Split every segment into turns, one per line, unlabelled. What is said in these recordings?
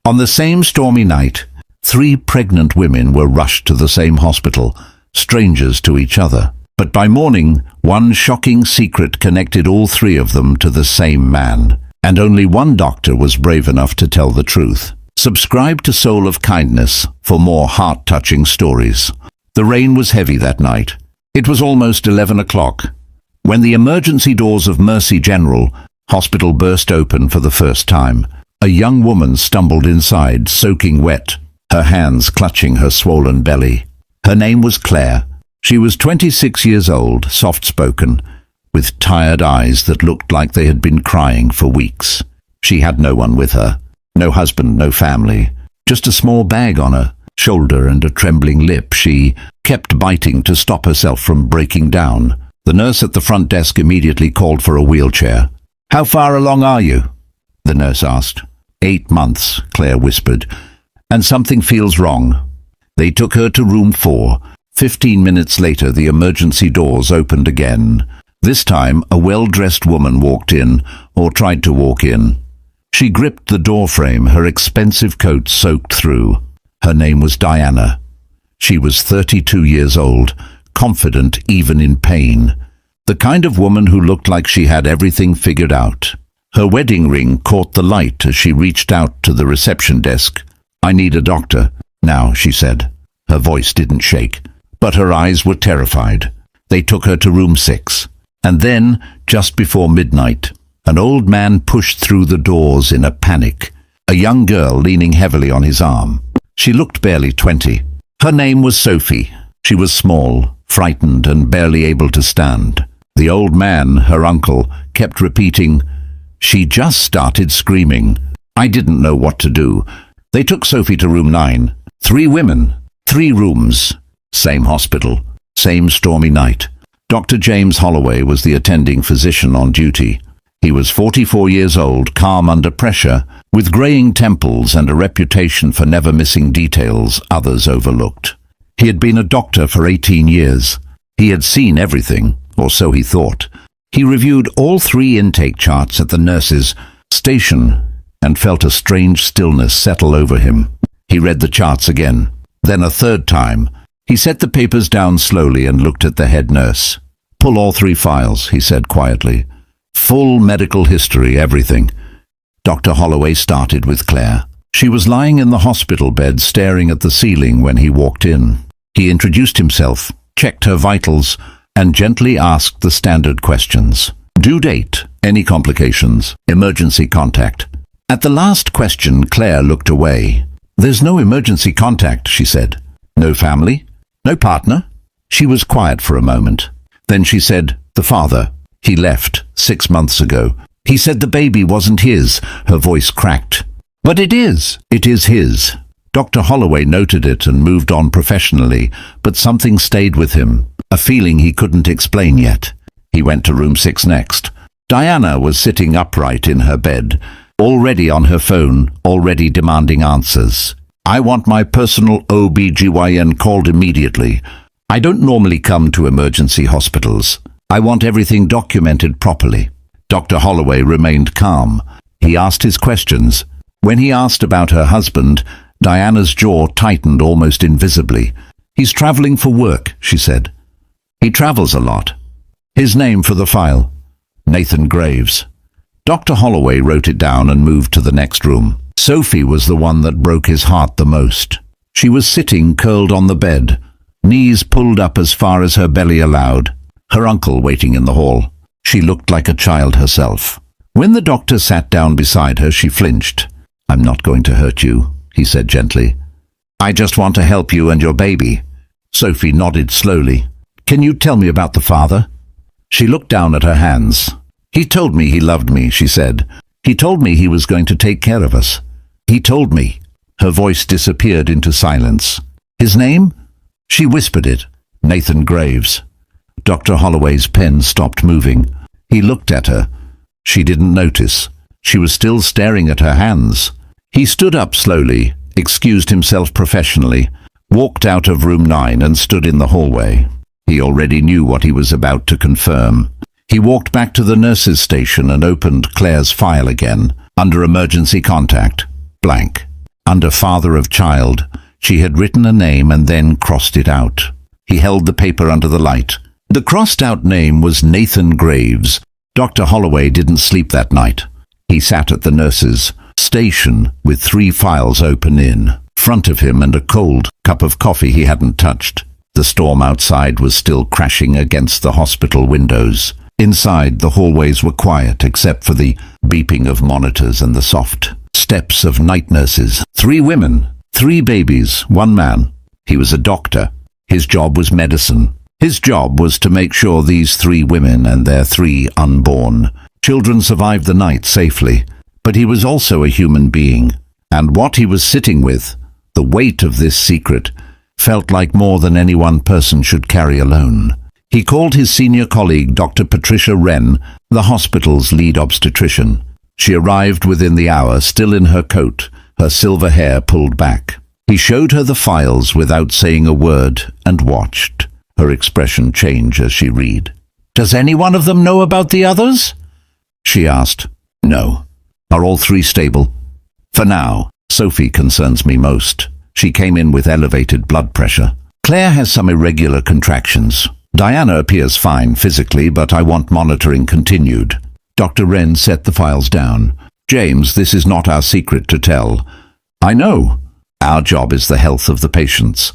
On the same stormy night, 3 pregnant women were rushed to the same hospital, strangers to each other. But by morning, one shocking secret connected all 3 of them to the same man. And only one doctor was brave enough to tell the truth. Subscribe to Soul of Kindness for more heart-touching stories. The rain was heavy that night. It was almost 11 o'clock. When the emergency doors of Mercy General Hospital burst open for the first time, a young woman stumbled inside, soaking wet, her hands clutching her swollen belly. Her name was Claire. She was 26 years old, soft-spoken, with tired eyes that looked like they had been crying for weeks. She had no one with her, no husband, no family, just a small bag on her shoulder and a trembling lip. She kept biting to stop herself from breaking down. The nurse at the front desk immediately called for a wheelchair. "How far along are you?" the nurse asked. 8 months, Claire whispered, "and something feels wrong." They took her to room 4. 15 minutes later, the emergency doors opened again. This time, a well-dressed woman walked in, or tried to walk in. She gripped the doorframe, her expensive coat soaked through. Her name was Diana. She was 32 years old, confident even in pain. The kind of woman who looked like she had everything figured out. Her wedding ring caught the light as she reached out to the reception desk. "I need a doctor now," she said. Her voice didn't shake, but her eyes were terrified. They took her to room 6. And then, just before midnight, an old man pushed through the doors in a panic, a young girl leaning heavily on his arm. She looked barely 20. Her name was Sophie. She was small, frightened, and barely able to stand. The old man, her uncle, kept repeating, "She just started screaming." I didn't know what to do. They took Sophie to room 9. 3 women, 3 rooms, same hospital, same stormy night. Dr. James Holloway was the attending physician on duty. He was 44 years old, calm under pressure, with graying temples and a reputation for never missing details others overlooked. He had been a doctor for 18 years. He had seen everything, or so he thought. He reviewed all 3 intake charts at the nurse's station and felt a strange stillness settle over him. He read the charts again, then a 3rd time. He set the papers down slowly and looked at the head nurse. "Pull all 3 files," he said quietly. "Full medical history, everything." Dr. Holloway started with Claire. She was lying in the hospital bed staring at the ceiling when he walked in. He introduced himself, checked her vitals, and gently asked the standard questions. Due date, any complications, emergency contact. At the last question, Claire looked away. "There's no emergency contact," she said. "No family? No partner?" She was quiet for a moment. Then she said, "The father. He left 6 months ago. He said the baby wasn't his." Her voice cracked. "But it is. It is his." Dr. Holloway noted it and moved on professionally, but something stayed with him, a feeling he couldn't explain yet. He went to room 6 next. Diana was sitting upright in her bed, already on her phone, already demanding answers. "I want my personal OB/GYN called immediately. I don't normally come to emergency hospitals. I want everything documented properly." Dr. Holloway remained calm. He asked his questions. When he asked about her husband, Diana's jaw tightened almost invisibly. "He's traveling for work," she said. "He travels a lot." "His name for the file?" "Nathan Graves." Dr. Holloway wrote it down and moved to the next room. Sophie was the one that broke his heart the most. She was sitting curled on the bed, knees pulled up as far as her belly allowed, her uncle waiting in the hall. She looked like a child herself. When the doctor sat down beside her, she flinched. "I'm not going to hurt you," he said gently. "I just want to help you and your baby." Sophie nodded slowly. "Can you tell me about the father?" She looked down at her hands. "He told me he loved me," she said. "He told me he was going to take care of us. He told me." Her voice disappeared into silence. "His name?" She whispered it. "Nathan Graves." Dr. Holloway's pen stopped moving. He looked at her. She didn't notice. She was still staring at her hands. He stood up slowly, excused himself professionally, walked out of room 9 and stood in the hallway. He already knew what he was about to confirm. He walked back to the nurse's station and opened Claire's file again. Under emergency contact, blank. Under father of child, she had written a name and then crossed it out. He held the paper under the light. The crossed-out name was Nathan Graves. Dr. Holloway didn't sleep that night. He sat at the nurse's station with 3 files open in front of him and a cold cup of coffee he hadn't touched. The storm outside was still crashing against the hospital windows. Inside, the hallways were quiet except for the beeping of monitors and the soft steps of night nurses. 3 women, 3 babies, 1 man. He was a doctor. His job was medicine. His job was to make sure these 3 women and their 3 unborn children survived the night safely. But he was also a human being, and what he was sitting with, the weight of this secret, felt like more than any one person should carry alone. He called his senior colleague, Dr. Patricia Wren, the hospital's lead obstetrician. She arrived within the hour, still in her coat, her silver hair pulled back. He showed her the files without saying a word and watched her expression change as she read. "Does any one of them know about the others?" she asked. "No." "Are all 3 stable?" "For now. Sophie concerns me most. She came in with elevated blood pressure. Claire has some irregular contractions. Diana appears fine physically, but I want monitoring continued." Dr. Wren set the files down. "James, this is not our secret to tell." "I know. Our job is the health of the patients."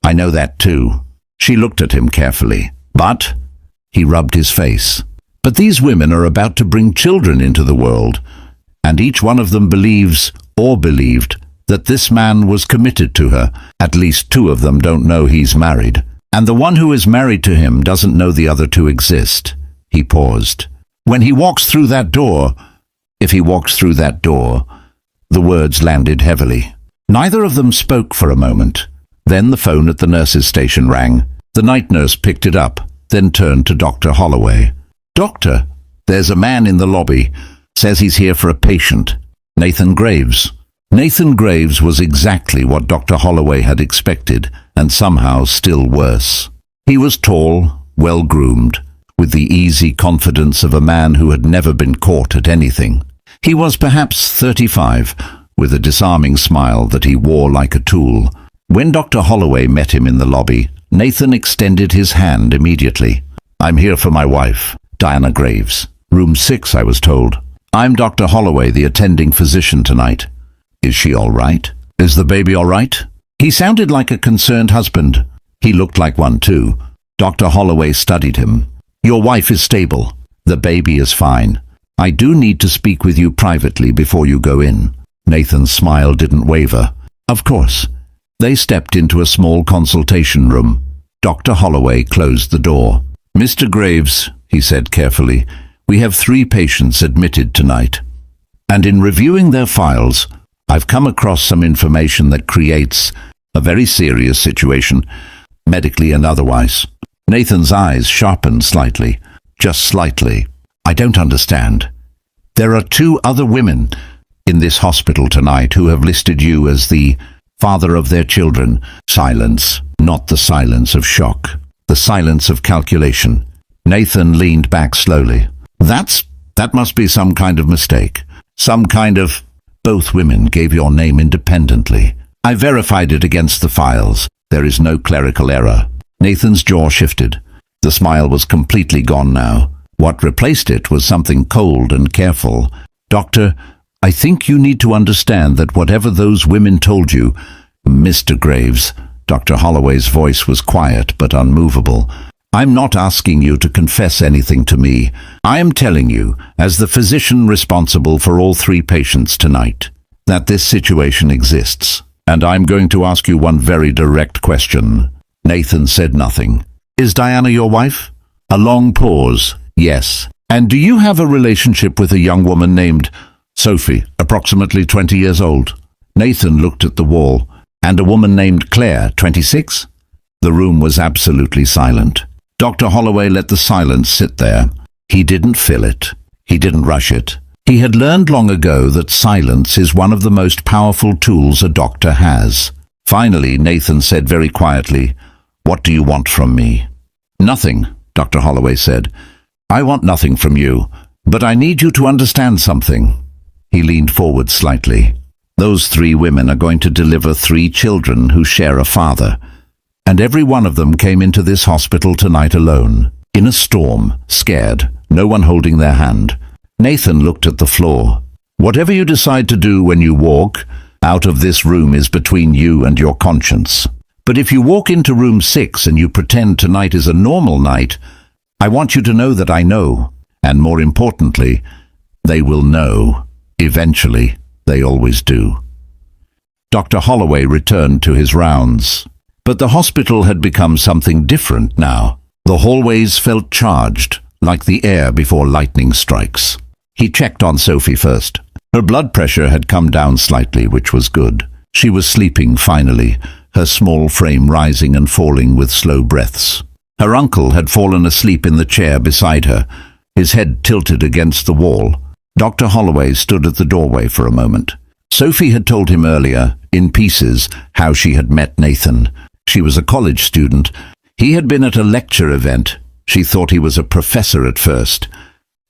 "I know that too." She looked at him carefully. "But," he rubbed his face, "but these women are about to bring children into the world, and each one of them believes, or believed, that this man was committed to her. At least 2 of them don't know he's married. And the one who is married to him doesn't know the other 2 exist." He paused. "When he walks through that door, if he walks through that door," the words landed heavily. Neither of them spoke for a moment. Then the phone at the nurse's station rang. The night nurse picked it up, then turned to Dr. Holloway. "Doctor, there's a man in the lobby. Says he's here for a patient. Nathan Graves." Nathan Graves was exactly what Dr. Holloway had expected, and somehow still worse. He was tall, well-groomed, with the easy confidence of a man who had never been caught at anything. He was perhaps 35, with a disarming smile that he wore like a tool. When Dr. Holloway met him in the lobby, Nathan extended his hand immediately. "I'm here for my wife, Diana Graves. Room 6, I was told. I'm Dr. Holloway, the attending physician tonight. Is she all right? Is the baby all right?" He sounded like a concerned husband. He looked like one too. Dr. Holloway studied him. "Your wife is stable. The baby is fine. I do need to speak with you privately before you go in." Nathan's smile didn't waver. "Of course." They stepped into a small consultation room. Dr. Holloway closed the door. "Mr. Graves," he said carefully, "we have 3 patients admitted tonight. And in reviewing their files, I've come across some information that creates a very serious situation, medically and otherwise." Nathan's eyes sharpened slightly, just slightly. "I don't understand. There are 2 other women in this hospital tonight who have listed you as the father of their children." Silence, not the silence of shock, the silence of calculation. Nathan leaned back slowly. That must be some kind of mistake. Some kind of... Both women gave your name independently. I verified it against the files. There is no clerical error." Nathan's jaw shifted. The smile was completely gone now. What replaced it was something cold and careful. "Doctor, I think you need to understand that whatever those women told you, Mr. Graves," Dr. Holloway's voice was quiet but unmovable, "I'm not asking you to confess anything to me. I am telling you, as the physician responsible for all 3 patients tonight, that this situation exists. And I'm going to ask you one very direct question." Nathan said nothing. "Is Diana your wife?" A long pause. "Yes." "And do you have a relationship with a young woman named Sophie, approximately 20 years old?" Nathan looked at the wall. "And a woman named Claire, 26? The room was absolutely silent. Dr. Holloway let the silence sit there. He didn't fill it. He didn't rush it. He had learned long ago that silence is one of the most powerful tools a doctor has. Finally, Nathan said very quietly, "What do you want from me?" "Nothing," Dr. Holloway said. "I want nothing from you, but I need you to understand something." He leaned forward slightly. Those 3 women are going to deliver 3 children who share a father. And every one of them came into this hospital tonight alone, in a storm, scared, no one holding their hand. Nathan looked at the floor. Whatever you decide to do when you walk out of this room is between you and your conscience. But if you walk into room 6 and you pretend tonight is a normal night, I want you to know that I know. And more importantly, they will know. Eventually, they always do. Dr. Holloway returned to his rounds. But the hospital had become something different now. The hallways felt charged, like the air before lightning strikes. He checked on Sophie first. Her blood pressure had come down slightly, which was good. She was sleeping finally, her small frame rising and falling with slow breaths. Her uncle had fallen asleep in the chair beside her, his head tilted against the wall. Dr. Holloway stood at the doorway for a moment. Sophie had told him earlier, in pieces, how she had met Nathan. She was a college student. He had been at a lecture event. She thought he was a professor at first.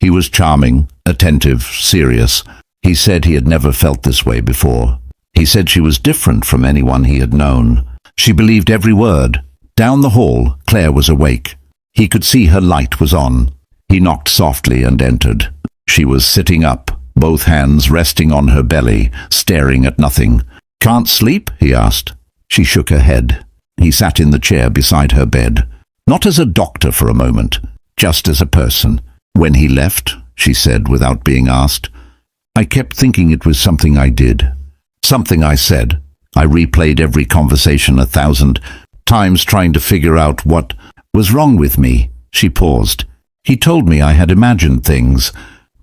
He was charming, attentive, serious. He said he had never felt this way before. He said she was different from anyone he had known. She believed every word. Down the hall, Claire was awake. He could see her light was on. He knocked softly and entered. She was sitting up, both hands resting on her belly, staring at nothing. "Can't sleep?" he asked. She shook her head. He sat in the chair beside her bed. Not as a doctor for a moment, just as a person. "When he left," she said without being asked, "I kept thinking it was something I did. Something I said. I replayed every conversation 1,000 times trying to figure out what was wrong with me." She paused. "He told me I had imagined things,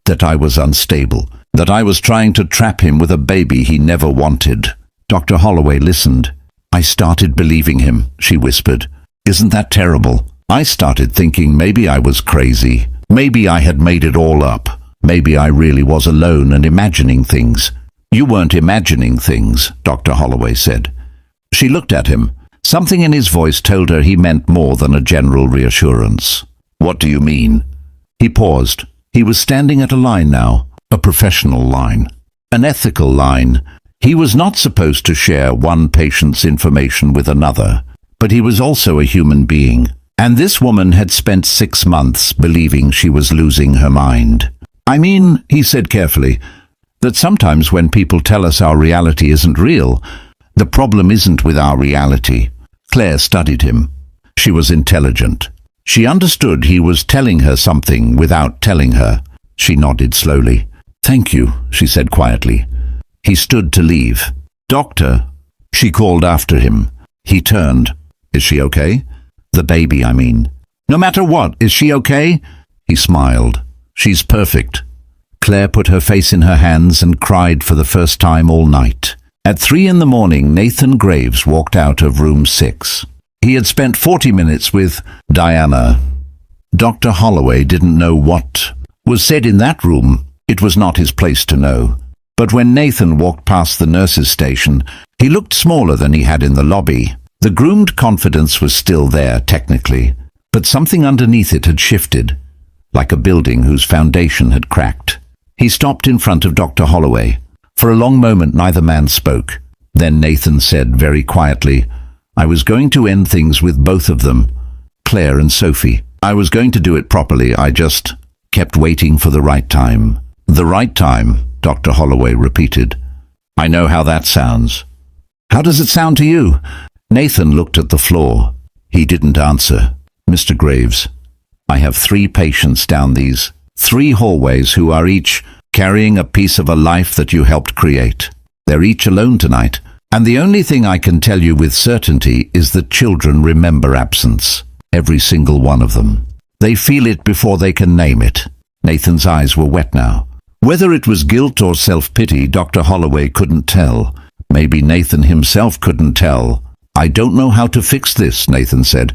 that I was unstable, that I was trying to trap him with a baby he never wanted." Dr. Holloway listened. "I started believing him," she whispered. "Isn't that terrible? I started thinking maybe I was crazy. Maybe I had made it all up. Maybe I really was alone and imagining things." "You weren't imagining things," Dr. Holloway said. She looked at him. Something in his voice told her he meant more than a general reassurance. "What do you mean?" He paused. He was standing at a line now, a professional line, an ethical line. He was not supposed to share one patient's information with another, but he was also a human being. And this woman had spent 6 months believing she was losing her mind. "I mean," he said carefully, "that sometimes when people tell us our reality isn't real, the problem isn't with our reality." Claire studied him. She was intelligent. She understood he was telling her something without telling her. She nodded slowly. "Thank you," she said quietly. He stood to leave. "Doctor," she called after him. He turned. "Is she okay? The baby, I mean." "No matter what, is she okay?" He smiled. "She's perfect." Claire put her face in her hands and cried for the first time all night. At 3 in the morning, Nathan Graves walked out of room 6. He had spent 40 minutes with Diana. Dr. Holloway didn't know what was said in that room. It was not his place to know. But when Nathan walked past the nurse's station, he looked smaller than he had in the lobby. The groomed confidence was still there, technically, but something underneath it had shifted, like a building whose foundation had cracked. He stopped in front of Dr. Holloway. For a long moment neither man spoke. Then Nathan said very quietly, "I was going to end things with both of them, Claire and Sophie. I was going to do it properly. I just kept waiting for the right time." "The right time," Dr. Holloway repeated. "I know how that sounds." "How does it sound to you?" Nathan looked at the floor. He didn't answer. "Mr. Graves, I have 3 patients down these 3 hallways who are each carrying a piece of a life that you helped create. They're each alone tonight, and the only thing I can tell you with certainty is that children remember absence. Every single one of them. They feel it before they can name it." Nathan's eyes were wet now. Whether it was guilt or self-pity, Dr. Holloway couldn't tell. Maybe Nathan himself couldn't tell. "I don't know how to fix this," Nathan said.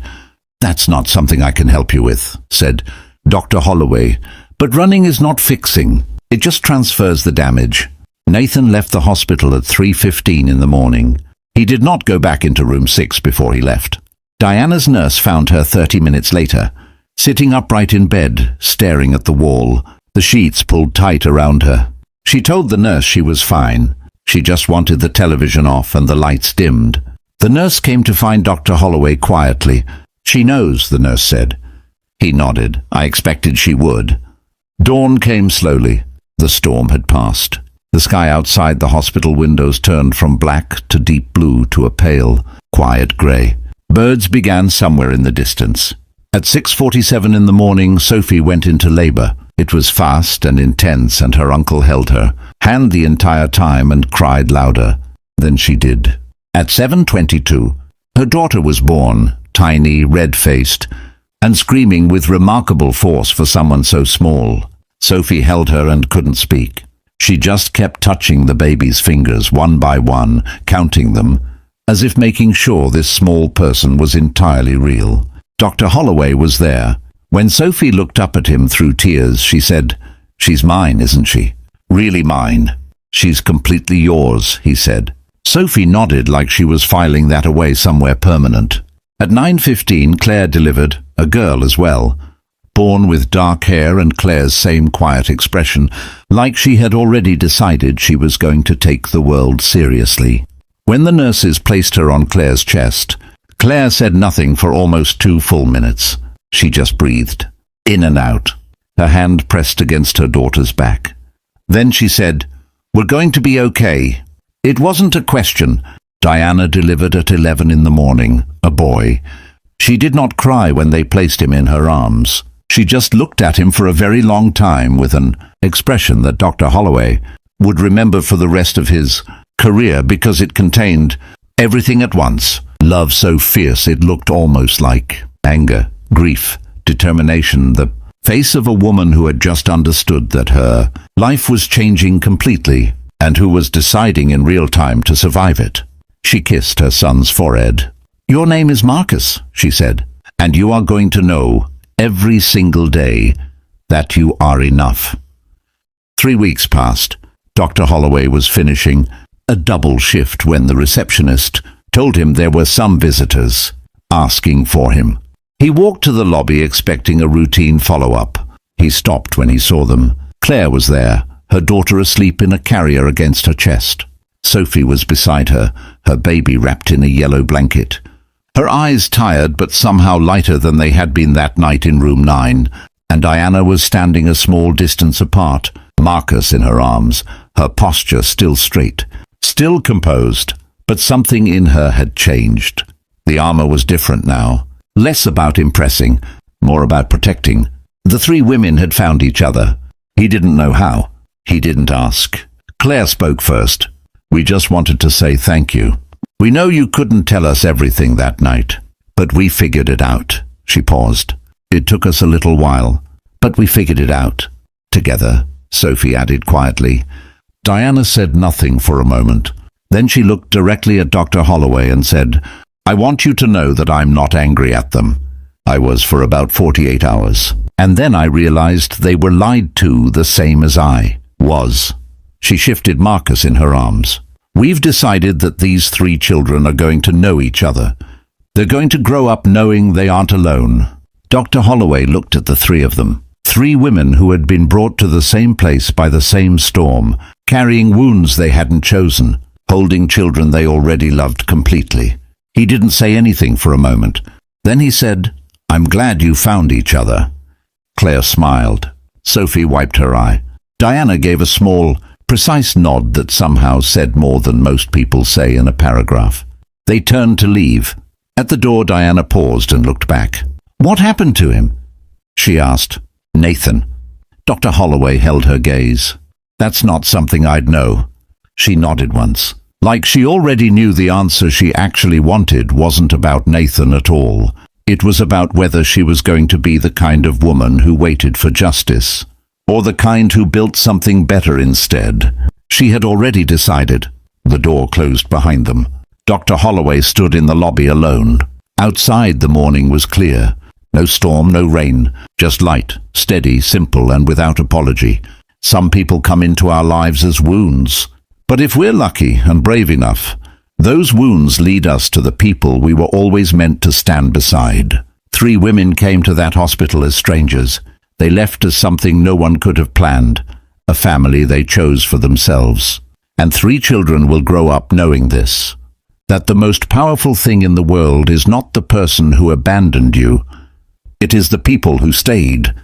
"That's not something I can help you with," said Dr. Holloway. "But running is not fixing. It just transfers the damage." Nathan left the hospital at 3:15 in the morning. He did not go back into room 6 before he left. Diana's nurse found her 30 minutes later, sitting upright in bed, staring at the wall, the sheets pulled tight around her. She told the nurse she was fine. She just wanted the television off and the lights dimmed. The nurse came to find Dr. Holloway quietly. "She knows," the nurse said. He nodded. "I expected she would." Dawn came slowly. The storm had passed. The sky outside the hospital windows turned from black to deep blue to a pale, quiet grey. Birds began somewhere in the distance. At 6:47 in the morning, Sophie went into labour. It was fast and intense, and her uncle held her hand the entire time and cried louder than she did. At 7:22, her daughter was born, tiny, red-faced, and screaming with remarkable force for someone so small. Sophie held her and couldn't speak. She just kept touching the baby's fingers one by one, counting them, as if making sure this small person was entirely real. Dr. Holloway was there. When Sophie looked up at him through tears, she said, "She's mine, isn't she?" "Really mine." "She's completely yours," he said. Sophie nodded like she was filing that away somewhere permanent. At 9:15, Claire delivered, a girl as well, born with dark hair and Claire's same quiet expression, like she had already decided she was going to take the world seriously. When the nurses placed her on Claire's chest, Claire said nothing for almost 2 full minutes. She just breathed, in and out, her hand pressed against her daughter's back. Then she said, "We're going to be okay." It wasn't a question. Diana delivered at 11 in the morning, a boy. She did not cry when they placed him in her arms. She just looked at him for a very long time with an expression that Dr. Holloway would remember for the rest of his career because it contained everything at once. Love so fierce it looked almost like anger, grief, determination, the face of a woman who had just understood that her life was changing completely and who was deciding in real time to survive it. She kissed her son's forehead. "Your name is Marcus," she said, "and you are going to know every single day that you are enough." 3 weeks passed. Dr. Holloway was finishing a double shift when the receptionist told him there were some visitors asking for him. He walked to the lobby expecting a routine follow-up. He stopped when he saw them. Claire was there, her daughter asleep in a carrier against her chest. Sophie was beside her, her baby wrapped in a yellow blanket. Her eyes tired but somehow lighter than they had been that night in room 9, and Diana was standing a small distance apart, Marcus in her arms, her posture still straight, still composed, but something in her had changed. The armor was different now, less about impressing, more about protecting. The 3 women had found each other. He didn't know how. He didn't ask. Claire spoke first. "We just wanted to say thank you. We know you couldn't tell us everything that night, but we figured it out." She paused. "It took us a little while, but we figured it out. Together," Sophie added quietly. Diana said nothing for a moment. Then she looked directly at Dr. Holloway and said, "I want you to know that I'm not angry at them. I was for about 48 hours. And then I realized they were lied to the same as I was." She shifted Marcus in her arms. "We've decided that these 3 children are going to know each other. They're going to grow up knowing they aren't alone." Dr. Holloway looked at the 3 of them. 3 women who had been brought to the same place by the same storm, carrying wounds they hadn't chosen, holding children they already loved completely. He didn't say anything for a moment. Then he said, "I'm glad you found each other." Claire smiled. Sophie wiped her eye. Diana gave a small, precise nod that somehow said more than most people say in a paragraph. They turned to leave. At the door, Diana paused and looked back. "What happened to him?" she asked. "Nathan." Dr. Holloway held her gaze. "That's not something I'd know." She nodded once. Like she already knew the answer she actually wanted wasn't about Nathan at all. It was about whether she was going to be the kind of woman who waited for justice, or the kind who built something better instead. She had already decided. The door closed behind them. Dr. Holloway stood in the lobby alone. Outside the morning was clear. No storm, no rain, just light, steady, simple, and without apology. Some people come into our lives as wounds. But if we're lucky and brave enough, those wounds lead us to the people we were always meant to stand beside. 3 women came to that hospital as strangers. They left as something no one could have planned, a family they chose for themselves. And 3 children will grow up knowing this, that the most powerful thing in the world is not the person who abandoned you. It is the people who stayed,